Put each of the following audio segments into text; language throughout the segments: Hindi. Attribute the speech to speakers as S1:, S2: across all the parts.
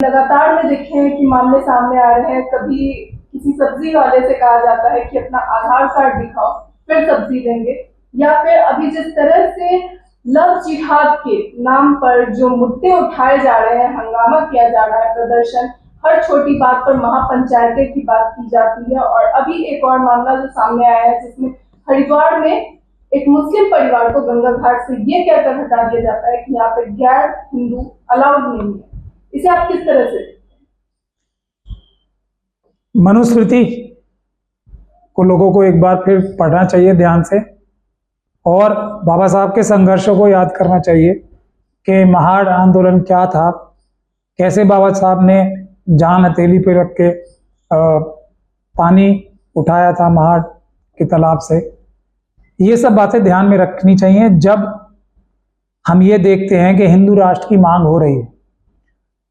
S1: लगातार में देखे हैं कि मामले सामने आ रहे हैं। कभी किसी सब्जी वाले से कहा जाता है कि अपना आधार कार्ड दिखाओ फिर सब्जी देंगे, या फिर अभी जिस तरह से लव जिहाद के नाम पर जो मुद्दे उठाए जा रहे हैं, हंगामा किया जा रहा है, प्रदर्शन, हर छोटी बात पर महापंचायतें की बात की जाती है। और अभी एक और मामला जो सामने आया है जिसमें हरिद्वार में एक मुस्लिम परिवार को गंगा घाट से ये कहकर हटा दिया जाता है कि यहाँ पे गैर हिंदू अलाउड नहीं है। इसे आप किस तरह से?
S2: मनुस्मृति को लोगों को एक बार फिर पढ़ना चाहिए ध्यान से, और बाबा साहब के संघर्षों को याद करना चाहिए कि महाड़ आंदोलन क्या था, कैसे बाबा साहब ने जान हथेली पे रख के पानी उठाया था महाड़ के तालाब से। ये सब बातें ध्यान में रखनी चाहिए जब हम ये देखते हैं कि हिंदू राष्ट्र की मांग हो रही है।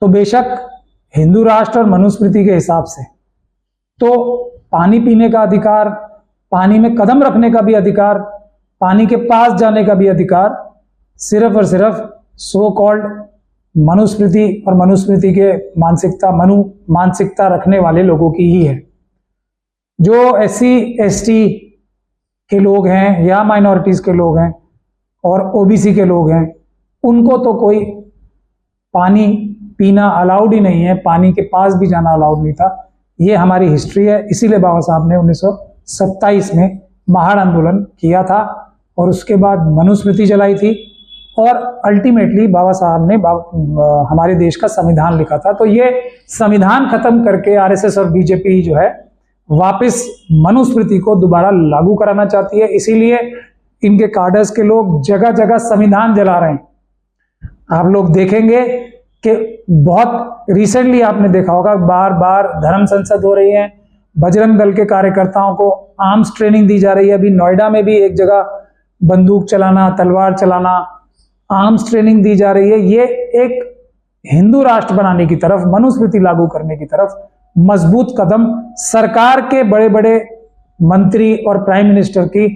S2: तो बेशक हिंदू राष्ट्र और मनुस्मृति के हिसाब से तो पानी पीने का अधिकार, पानी में कदम रखने का भी अधिकार, पानी के पास जाने का भी अधिकार सिर्फ और सिर्फ सो कॉल्ड मनुस्मृति और मनुस्मृति के मानसिकता रखने वाले लोगों की ही है। जो SC ST के लोग हैं या माइनॉरिटीज के लोग हैं और OBC के लोग हैं, उनको तो कोई पानी पीना अलाउड ही नहीं है, पानी के पास भी जाना अलाउड नहीं था। ये हमारी हिस्ट्री है। इसीलिए बाबा साहब ने 1927 में महाड़ आंदोलन किया था और उसके बाद मनुस्मृति जलाई थी, और अल्टीमेटली बाबा साहब ने हमारे देश का संविधान लिखा था। तो ये संविधान खत्म करके RSS और BJP जो है वापस मनुस्मृति को दोबारा लागू कराना चाहती है। इसीलिए इनके कार्डर्स के लोग जगह जगह संविधान जला रहे हैं। आप लोग देखेंगे कि बहुत रिसेंटली आपने देखा होगा, बार बार धर्म संसद हो रही है, बजरंग दल के कार्यकर्ताओं को आर्म्स ट्रेनिंग दी जा रही है। अभी नोएडा में भी एक जगह बंदूक चलाना, तलवार चलाना, आर्म्स ट्रेनिंग दी जा रही है। ये एक हिंदू राष्ट्र बनाने की तरफ, मनुस्मृति लागू करने की तरफ मजबूत कदम सरकार के बड़े बड़े मंत्री और प्राइम मिनिस्टर की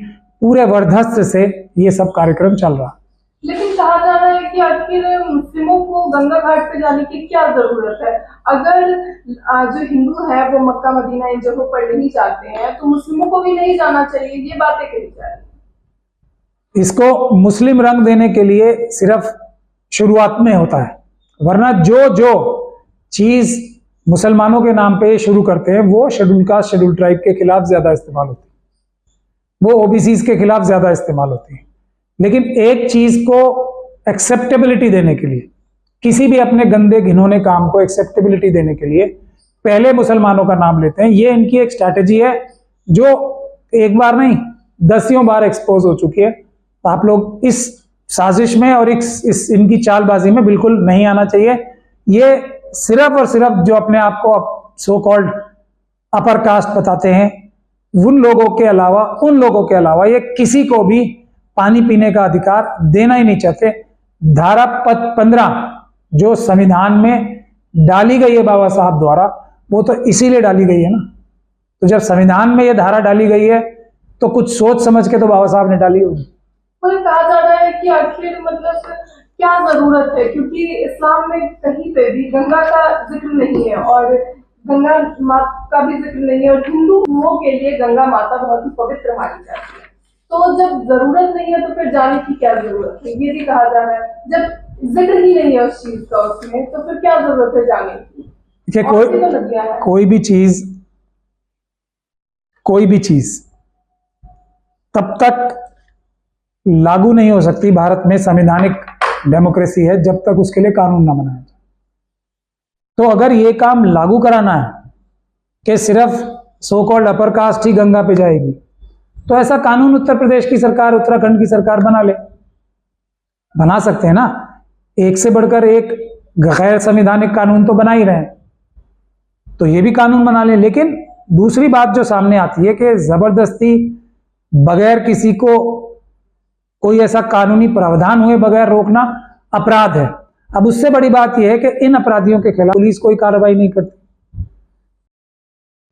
S2: पूरे वर्धस्त्र से ये सब कार्यक्रम चल रहा।
S1: लेकिन कहा जा रहा है कि आखिर मुस्लिमों को गंगा घाट पे जाने की क्या जरूरत है? अगर जो हिंदू है वो मक्का मदीना इन जगहों पर नहीं जाते हैं तो मुस्लिमों को भी नहीं जाना चाहिए, ये बातें कही जा रही है।
S2: इसको मुस्लिम रंग देने के लिए सिर्फ शुरुआत में होता है, वरना जो चीज मुसलमानों के नाम पे शुरू करते हैं वो शेड्यूल कास्ट, शेड्यूल ट्राइब के खिलाफ ज्यादा इस्तेमाल होती है, वो OBCs के खिलाफ ज्यादा इस्तेमाल होती है। लेकिन एक चीज को एक्सेप्टेबिलिटी देने के लिए, किसी भी अपने गंदे घिनौने काम को एक्सेप्टेबिलिटी देने के लिए पहले मुसलमानों का नाम लेते हैं। ये इनकी एक स्ट्रैटेजी है जो एक बार नहीं 10 बार एक्सपोज हो चुकी है। तो आप लोग इस साजिश में और इस इनकी चालबाजी में बिल्कुल नहीं आना चाहिए। ये सिर्फ और सिर्फ जो अपने आप को सो कॉल्ड अपर कास्ट बताते हैं, उन लोगों के अलावा ये किसी को भी पानी पीने का अधिकार देना ही नहीं चाहते। धारा 15 जो संविधान में डाली गई है बाबा साहब द्वारा, वो तो इसीलिए डाली गई है ना। तो जब संविधान में ये धारा डाली गई है तो कुछ सोच समझ के तो बाबा साहब ने डाली होगी।
S1: कहा जा रहा है कि आखिर मतलब क्या जरूरत है, क्योंकि इस्लाम में कहीं पे भी गंगा का जिक्र नहीं है और गंगा माता का भी जिक्र नहीं है, और हिंदुओं के लिए गंगा माता बहुत ही पवित्र मानी जाती है। तो जब जरूरत नहीं है तो फिर जाने की क्या जरूरत है, ये भी कहा जा रहा है। जब जिक्र ही नहीं है उस चीज का उसमें, तो फिर क्या जरूरत है जाने की?
S2: कोई भी चीज तब तक लागू नहीं हो सकती, भारत में संवैधानिक डेमोक्रेसी है, जब तक उसके लिए कानून ना बनाया जाए। तो अगर ये काम लागू कराना है कि सिर्फ सो कॉल्ड अपर कास्ट ही गंगा पे जाएगी, तो ऐसा कानून उत्तर प्रदेश की सरकार, उत्तराखंड की सरकार बना सकते हैं ना। एक से बढ़कर एक गैर संवैधानिक कानून तो बना ही रहे हैं, तो ये भी कानून बना लें। लेकिन दूसरी बात जो सामने आती है कि जबरदस्ती बगैर किसी को कोई ऐसा कानूनी प्रावधान हुए बगैर रोकना अपराध है। अब उससे बड़ी बात यह है कि इन अपराधियों के खिलाफ पुलिस कोई कार्रवाई नहीं करती।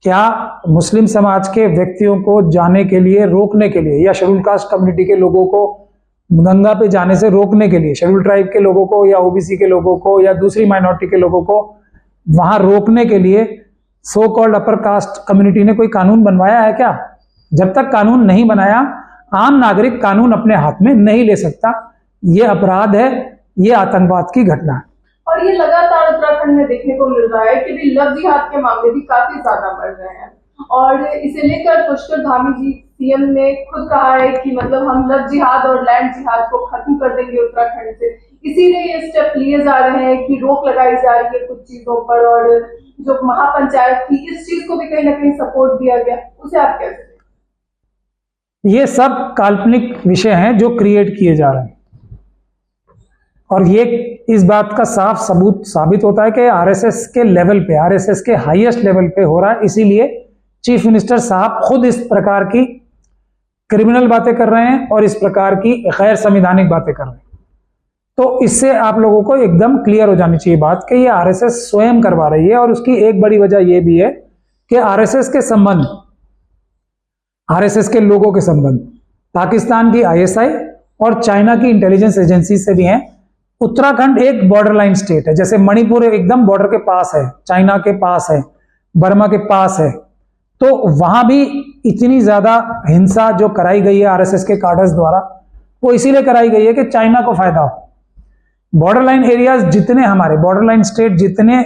S2: क्या मुस्लिम समाज के व्यक्तियों को जाने के लिए, रोकने के लिए, या शेड्यूल कास्ट कम्युनिटी के लोगों को गंगा पे जाने से रोकने के लिए, शेड्यूल ट्राइब के लोगों को या OBC के लोगों को या दूसरी माइनॉरिटी के लोगों को वहां रोकने के लिए so called upper caste community ने कोई कानून बनवाया है क्या? जब तक कानून नहीं बनाया, आम नागरिक कानून अपने हाथ में नहीं ले सकता। ये अपराध है, ये आतंकवाद की घटना है।
S1: और ये लगातार उत्तराखंड में देखने को मिल रहा है कि भी लव जिहाद के मामले भी काफी ज्यादा बढ़ रहे हैं, और इसे लेकर पुष्कर धामी जी सीएम ने खुद कहा है कि मतलब हम लव जिहाद और लैंड जिहाद को खत्म कर देंगे उत्तराखंड से। इसीलिए ये स्टेप लिए जा रहे हैं कि रोक लगाई जा रही है कुछ चीजों पर, और जो महापंचायत थी इस चीज को भी कहीं ना कहीं सपोर्ट दिया गया, उसे आप कैसे?
S2: ये सब काल्पनिक विषय हैं जो क्रिएट किए जा रहे हैं, और ये इस बात का साफ सबूत साबित होता है कि आरएसएस के लेवल पे, आरएसएस के हाईएस्ट लेवल पे हो रहा है। इसीलिए चीफ मिनिस्टर साहब खुद इस प्रकार की क्रिमिनल बातें कर रहे हैं और इस प्रकार की गैर संवैधानिक बातें कर रहे हैं। तो इससे आप लोगों को एकदम क्लियर हो जानी चाहिए बात कि ये आरएसएस स्वयं करवा रही है। और उसकी एक बड़ी वजह यह भी है कि आरएसएस के संबंध, आरएसएस के लोगों के संबंध पाकिस्तान की आईएसआई और चाइना की इंटेलिजेंस एजेंसी से भी हैं। उत्तराखंड एक बॉर्डर लाइन स्टेट है, जैसे मणिपुर एकदम बॉर्डर के पास है, चाइना के पास है, बर्मा के पास है। तो वहां भी इतनी ज्यादा हिंसा जो कराई गई है आरएसएस के कार्डर्स द्वारा, वो इसीलिए कराई गई है कि चाइना को फायदा हो। बॉर्डर लाइन एरियाज जितने, हमारे बॉर्डर लाइन स्टेट जितने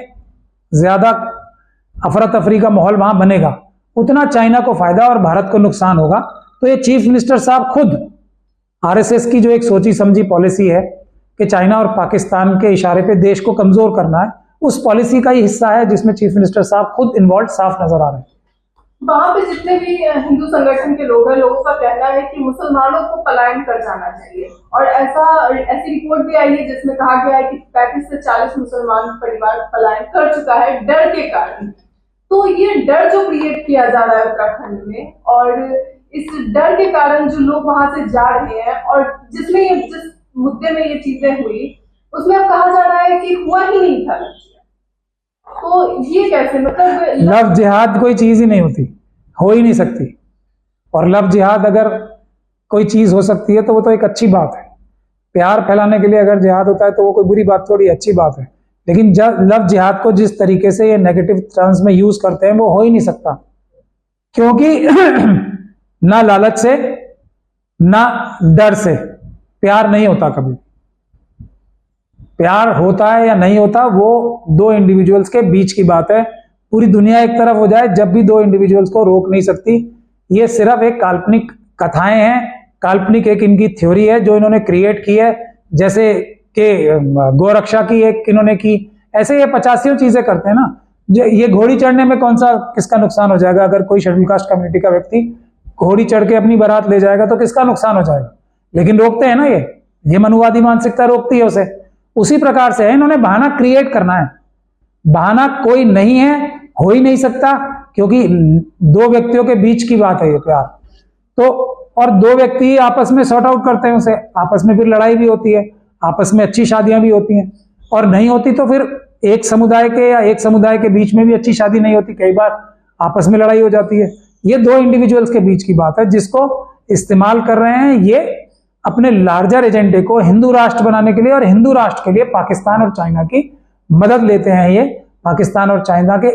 S2: ज्यादा अफरा तफरी का माहौल वहां बनेगा, उतना चाइना को फायदा और भारत को नुकसान होगा। तो ये चीफ मिनिस्टर साहब खुद आरएसएस की जो एक सोची समझी पॉलिसी है कि चाइना और पाकिस्तान के इशारे पे देश को कमजोर करना है, उस पॉलिसी का ही हिस्सा है जिसमें चीफ मिनिस्टर साहब खुद इन्वॉल्व साफ नजर आ रहे हैं।
S1: वहां पे जितने भी हिंदू संगठन के लोग हैं, लोगों का कहना है कि मुसलमानों को पलायन कर जाना चाहिए, और ऐसी रिपोर्ट भी आई है जिसमें कहा गया है कि 35 से 40 मुसलमान परिवार पलायन कर चुका है डर के कारण। तो ये डर जो क्रिएट किया जा रहा है उत्तराखंड में, और इस डर के कारण जो लोग वहां से जा रहे हैं, और जिस मुद्दे में ये चीजें हुई उसमें अब कहा जा रहा है कि हुआ ही नहीं था। तो ये कैसे, मतलब
S2: लव जिहाद कोई चीज ही नहीं होती, हो ही नहीं सकती। और लव जिहाद अगर कोई चीज हो सकती है तो वो तो एक अच्छी बात है। प्यार फैलाने के लिए अगर जिहाद होता है तो वो कोई बुरी बात थोड़ी, अच्छी बात है। लेकिन जब लव जिहाद को जिस तरीके से ये नेगेटिव टर्म्स में यूज करते हैं वो हो ही नहीं सकता, क्योंकि ना लालच से ना डर से प्यार नहीं होता कभी। प्यार होता है या नहीं होता वो दो इंडिविजुअल्स के बीच की बात है। पूरी दुनिया एक तरफ हो जाए जब भी दो इंडिविजुअल्स को रोक नहीं सकती। ये सिर्फ एक काल्पनिक कथाएं हैं, काल्पनिक एक इनकी थ्योरी है जो इन्होंने क्रिएट की है। जैसे कि गौरक्षा की एक इन्होंने की, ऐसे ये 85 चीजें करते हैं ना। ये घोड़ी चढ़ने में कौन सा किसका नुकसान हो जाएगा? अगर कोई शेड्यूल कास्ट कम्युनिटी का व्यक्ति घोड़ी चढ़ के अपनी बारात ले जाएगा तो किसका नुकसान हो जाएगा? लेकिन रोकते हैं ना, ये मनुवादी मानसिकता रोकती है उसे। उसी प्रकार से है, इन्होंने बहाना क्रिएट करना है। बहाना कोई नहीं है, हो ही नहीं सकता, क्योंकि दो व्यक्तियों के बीच की बात है ये प्यार। तो और दो व्यक्ति आपस में सॉर्ट आउट करते हैं उसे, आपस में फिर लड़ाई भी होती है, आपस में अच्छी शादियां भी होती हैं, और नहीं होती तो फिर एक समुदाय के या एक समुदाय के बीच में भी अच्छी शादी नहीं होती, कई बार आपस में लड़ाई हो जाती है। ये दो इंडिविजुअल्स के बीच की बात है जिसको इस्तेमाल कर रहे हैं ये अपने लार्जर एजेंडे को हिंदू राष्ट्र बनाने के लिए, और हिंदू राष्ट्र के लिए पाकिस्तान और चाइना की मदद लेते हैं। ये पाकिस्तान और चाइना के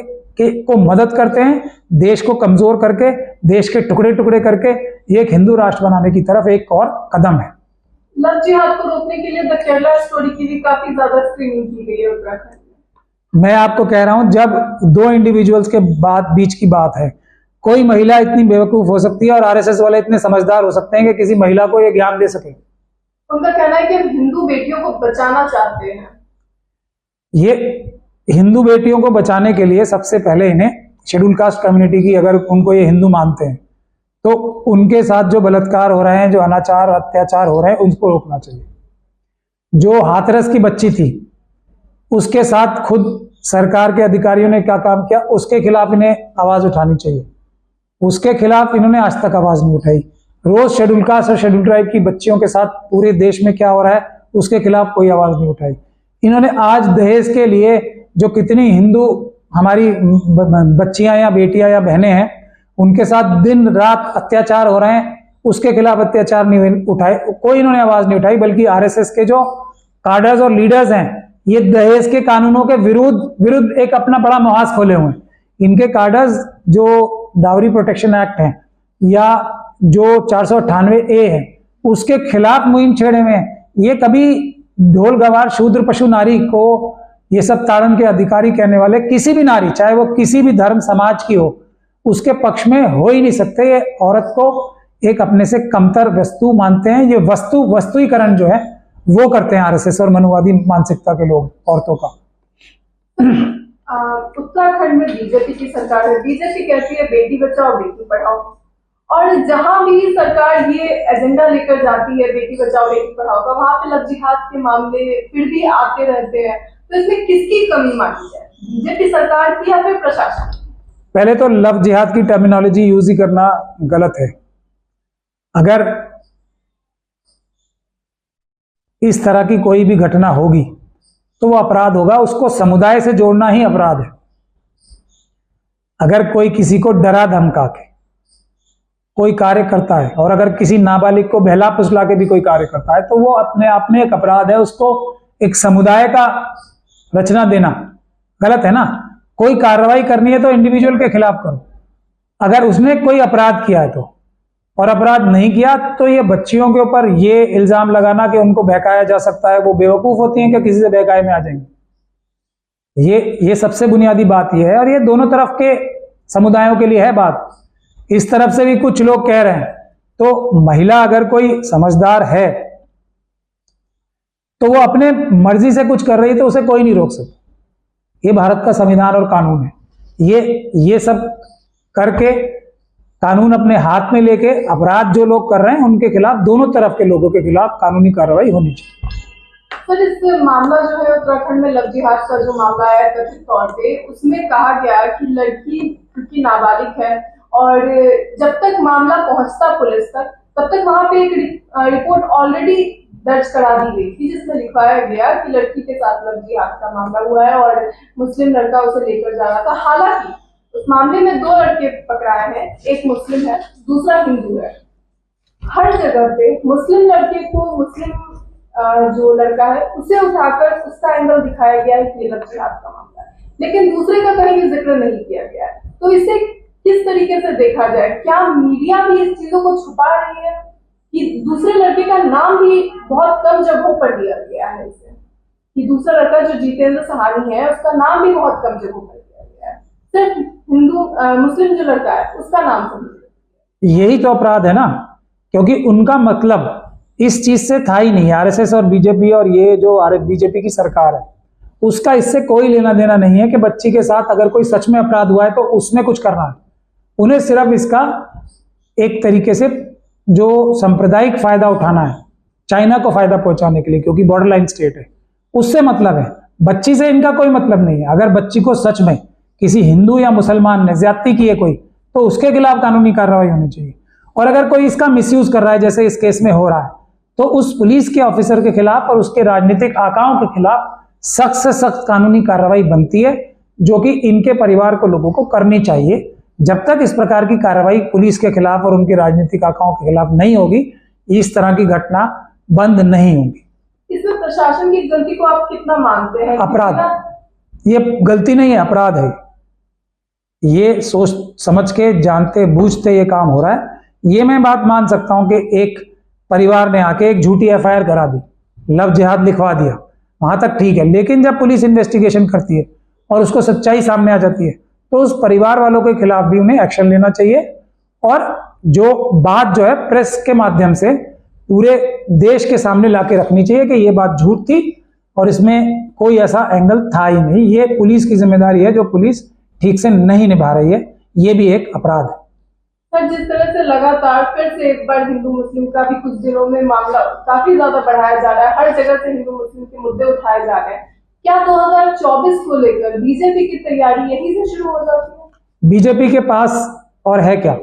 S2: को मदद करते हैं, देश को कमजोर करके, देश के टुकड़े टुकड़े करके ये एक हिंदू राष्ट्र बनाने की तरफ एक और कदम है।
S1: लव जिहाद को रोकने के लिए द केरला स्टोरी की भी काफी ज्यादा स्क्रीनिंग की गई है उत्तराखंड में।
S2: मैं आपको कह रहा हूं, जब दो इंडिविजुअल्स के बीच की बात है, कोई महिला इतनी बेवकूफ हो सकती है और आरएसएस वाले इतने समझदार हो सकते हैं कि किसी महिला को ये ज्ञान दे सके?
S1: उनका कहना है कि हम हिंदू बेटियों को बचाना चाहते हैं।
S2: ये हिंदू बेटियों को बचाने के लिए सबसे पहले इन्हें शेड्यूल कास्ट कम्युनिटी की, अगर उनको ये हिंदू मानते हैं, तो उनके साथ जो बलात्कार हो रहे हैं, जो अनाचार अत्याचार हो रहे हैं, उनको रोकना चाहिए। जो हाथरस की बच्ची थी उसके साथ खुद सरकार के अधिकारियों ने क्या काम किया, उसके खिलाफ इन्हें आवाज उठानी चाहिए। उसके खिलाफ इन्होंने आज तक आवाज नहीं उठाई। रोज शेड्यूल कास्ट और शेड्यूल ट्राइब की बच्चियों के साथ पूरे देश में क्या हो रहा है उसके खिलाफ कोई आवाज नहीं उठाई। इन्होंने आज दहेज के लिए जो कितनी हिंदू हमारी बच्चियां या बेटियां या बहनें हैं उनके साथ दिन रात अत्याचार हो रहे हैं, उसके खिलाफ अत्याचार नहीं उठाए, कोई इन्होंने आवाज नहीं उठाई। बल्कि आरएसएस के जो कार्डर्स और लीडर्स हैं ये दहेज के कानूनों के विरुद्ध एक अपना बड़ा मुहाज खोले हुए हैं। इनके कार्डर्स जो डाउरी प्रोटेक्शन एक्ट है या जो 498A है उसके खिलाफ मुहिम छेड़े हुए हैं। ये कभी ढोल गवार शूद्र पशु नारी को ये सब ताड़न के अधिकारी कहने वाले किसी भी नारी, चाहे वो किसी भी धर्म समाज की हो, उसके पक्ष में हो ही नहीं सकते। ये औरत को एक अपने से कमतर वस्तु मानते हैं। ये वस्तुईकरण जो है वो करते हैं आरएसएस और मनुवादी मानसिकता के लोग औरतों का।
S1: उत्तराखंड में बीजेपी की सरकार है। बीजेपी कहती है बेटी बचाओ बेटी पढ़ाओ, और जहां भी सरकार ये एजेंडा लेकर जाती है बेटी बचाओ बेटी पढ़ाओ का, वहां पे लव जिहाद के मामले फिर भी आते रहते हैं। तो इसमें किसकी कमी मानी जाए, बीजेपी सरकार की या फिर प्रशासन?
S2: पहले तो लव जिहाद की टर्मिनोलॉजी यूज ही करना गलत है। अगर इस तरह की कोई भी घटना होगी तो वो अपराध होगा, उसको समुदाय से जोड़ना ही अपराध है। अगर कोई किसी को डरा धमका के कोई कार्य करता है और अगर किसी नाबालिग को बहला फुसला के भी कोई कार्य करता है तो वो अपने आप में एक अपराध है। उसको एक समुदाय का रचना देना गलत है ना। कोई कार्रवाई करनी है तो इंडिविजुअल के खिलाफ करो। अगर उसने कोई अपराध किया है तो, और अपराध नहीं किया तो ये बच्चियों के ऊपर ये इल्जाम लगाना कि उनको बहकाया जा सकता है, वो बेवकूफ होती हैं कि किसी से बहकाए में आ जाएंगे। ये सबसे बुनियादी बात ये है, और ये दोनों तरफ के समुदायों के लिए है बात। इस तरफ से भी कुछ लोग कह रहे हैं, तो महिला अगर कोई समझदार है तो वो अपने मर्जी से कुछ कर रही है तो उसे कोई नहीं रोक सकता। ये भारत का संविधान और कानून है। ये सब करके कानून अपने हाथ में लेके अपराध जो लोग कर रहे हैं उनके खिलाफ, दोनों तरफ के लोगों के खिलाफ कानूनी कार्रवाई होनी चाहिए।
S1: सर, इस मामला जो है उत्तराखंड में लव जिहाद का जो मामला है कथित तौर पे, उसमें कहा गया कि लड़की क्योंकि नाबालिग है और जब तक मामला पहुंचता पुलिस तक तब तक वहां पे एक रिपोर्ट ऑलरेडी दर्ज करा दी गई थी जिसमें लिखवाया गया कि लड़की के साथ लव जिहाद का मामला हुआ है और मुस्लिम लड़का उसे लेकर जा रहा था। हालांकि उस मामले में 2 लड़के पकड़ाए हैं, एक मुस्लिम है दूसरा हिंदू है। हर जगह पे मुस्लिम लड़के को, मुस्लिम जो लड़का है उसे उठाकर उसका एंगल दिखाया गया है कि ये लव जिहाद का मामला है, लेकिन दूसरे का कहीं भी जिक्र नहीं किया गया है। तो इसे किस तरीके से देखा जाए? क्या मीडिया भी इस चीजों को छुपा रही है कि दूसरे लड़के का नाम भी बहुत कम जगहों पर दिया गया है इसे, कि दूसरा लड़का जो जितेंद्र सहानी है उसका नाम भी बहुत कम जगहों पर दिया गया है, सिर्फ मुस्लिम जो लड़का है उसका नाम समझ।
S2: यही तो अपराध है ना, क्योंकि उनका मतलब इस चीज से था ही नहीं। आरएसएस और बीजेपी और ये जो बीजेपी की सरकार है उसका इससे कोई लेना देना नहीं है कि बच्ची के साथ अगर कोई सच में अपराध हुआ है तो उसमें कुछ करना है। उन्हें सिर्फ इसका एक तरीके से जो सांप्रदायिक फायदा उठाना है, चाइना को फायदा पहुंचाने के लिए, क्योंकि बॉर्डर लाइन स्टेट है, उससे मतलब है। बच्ची से इनका कोई मतलब नहीं है। अगर बच्ची को सच में किसी हिंदू या मुसलमान ने ज्यादती की है कोई, तो उसके खिलाफ कानूनी कार्रवाई होनी चाहिए। और अगर कोई इसका मिसयूज कर रहा है जैसे इस केस में हो रहा है, तो उस पुलिस के ऑफिसर के खिलाफ और उसके राजनीतिक आकाओं के खिलाफ सख्त से सख्त कानूनी कार्रवाई बनती है, जो कि इनके परिवार को लोगों को करनी चाहिए। जब तक इस प्रकार की कार्रवाई पुलिस के खिलाफ और उनके राजनीतिक आकाओं के खिलाफ नहीं होगी, इस तरह की घटना बंद नहीं होगी।
S1: इसमें प्रशासन की गलती को आप कितना मानते हैं?
S2: अपराध, ये गलती नहीं है, अपराध है। ये सोच समझ के जानते बूझते ये काम हो रहा है। ये मैं बात मान सकता हूं कि एक परिवार ने आके एक झूठी एफआईआर करा दी, लव जिहाद लिखवा दिया, वहां तक ठीक है। लेकिन जब पुलिस इन्वेस्टिगेशन करती है और उसको सच्चाई सामने आ जाती है तो उस परिवार वालों के खिलाफ भी उन्हें एक्शन लेना चाहिए। और जो बात जो है प्रेस के माध्यम से पूरे देश के सामने लाके रखनी चाहिए कि ये बात झूठ थी और इसमें कोई ऐसा एंगल था ही नहीं। ये पुलिस की जिम्मेदारी है जो पुलिस ठीक से नहीं निभा रही है, ये भी एक अपराध है।
S1: सर, जिस तरह से लगातार फिर से एक बार हिंदू मुस्लिम का भी कुछ दिनों में मामला काफी ज्यादा बढ़ाया जा रहा है, हर जगह से हिंदू मुस्लिम के मुद्दे उठाए जा रहे हैं, क्या 2024 को लेकर बीजेपी की तैयारी यहीं से शुरू हो जाती है?
S2: बीजेपी के पास और है क्या?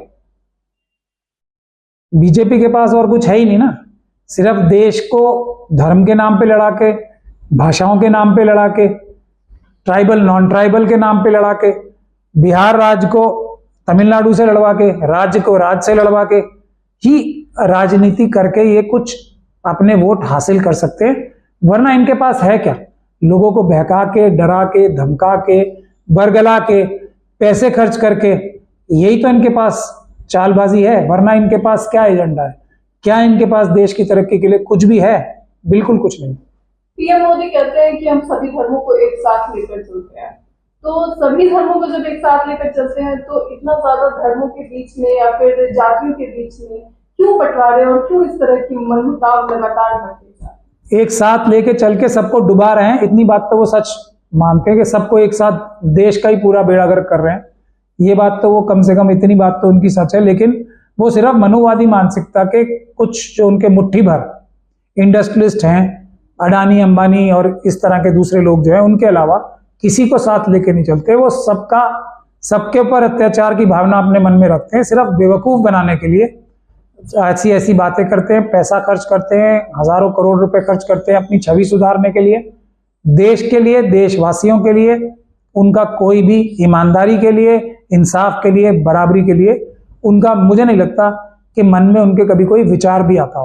S2: बीजेपी के पास और कुछ है ही नहीं ना। सिर्फ देश को धर्म के नाम पे लड़ा के, भाषाओं के नाम पे लड़ा के, ट्राइबल नॉन ट्राइबल के नाम पे लड़ा के, बिहार राज्य को तमिलनाडु से लड़वा के, राज्य को राज्य से लड़वा के ही राजनीति करके ये कुछ अपने वोट हासिल कर सकते हैं, वरना इनके पास है क्या? लोगों को बहका के, डरा के, धमका के, बरगला के, पैसे खर्च करके, यही तो इनके पास चालबाजी है। वरना इनके पास क्या एजेंडा है? क्या इनके पास देश की तरक्की के लिए कुछ भी है? बिल्कुल कुछ नहीं।
S1: पीएम मोदी कहते हैं कि हम सभी धर्मों को एक साथ लेकर चलते हैं, तो सभी धर्मों को जब एक साथ लेकर चलते हैं तो इतना ज्यादा धर्मों के बीच में या फिर जातियों के बीच में क्यों बंटवारे और क्यों इस तरह की मनमुटाव लगातार बढ़ते जा रहे हैं?
S2: एक साथ लेके चल के सबको डुबा रहे हैं, इतनी बात तो वो सच मानते हैं कि सबको एक साथ देश का ही पूरा बेड़ा गर्क कर रहे हैं। ये बात तो वो कम से कम इतनी बात तो उनकी सच है। लेकिन वो सिर्फ मनुवादी मानसिकता के कुछ जो उनके मुट्ठी भर इंडस्ट्रियलिस्ट हैं, अडानी, अंबानी और इस तरह के दूसरे लोग जो हैं, उनके अलावा किसी को साथ लेके नहीं चलते। वो सबके ऊपर अत्याचार की भावना अपने मन में रखते हैं, सिर्फ बेवकूफ बनाने के लिए ऐसी ऐसी बातें करते हैं, पैसा खर्च करते हैं, हजारों करोड़ रुपए खर्च करते हैं अपनी छवि सुधारने के लिए। देश के लिए, देशवासियों के लिए उनका कोई भी ईमानदारी के लिए, इंसाफ के लिए, बराबरी के लिए उनका मुझे नहीं लगता कि मन में उनके कभी कोई विचार भी आता हो।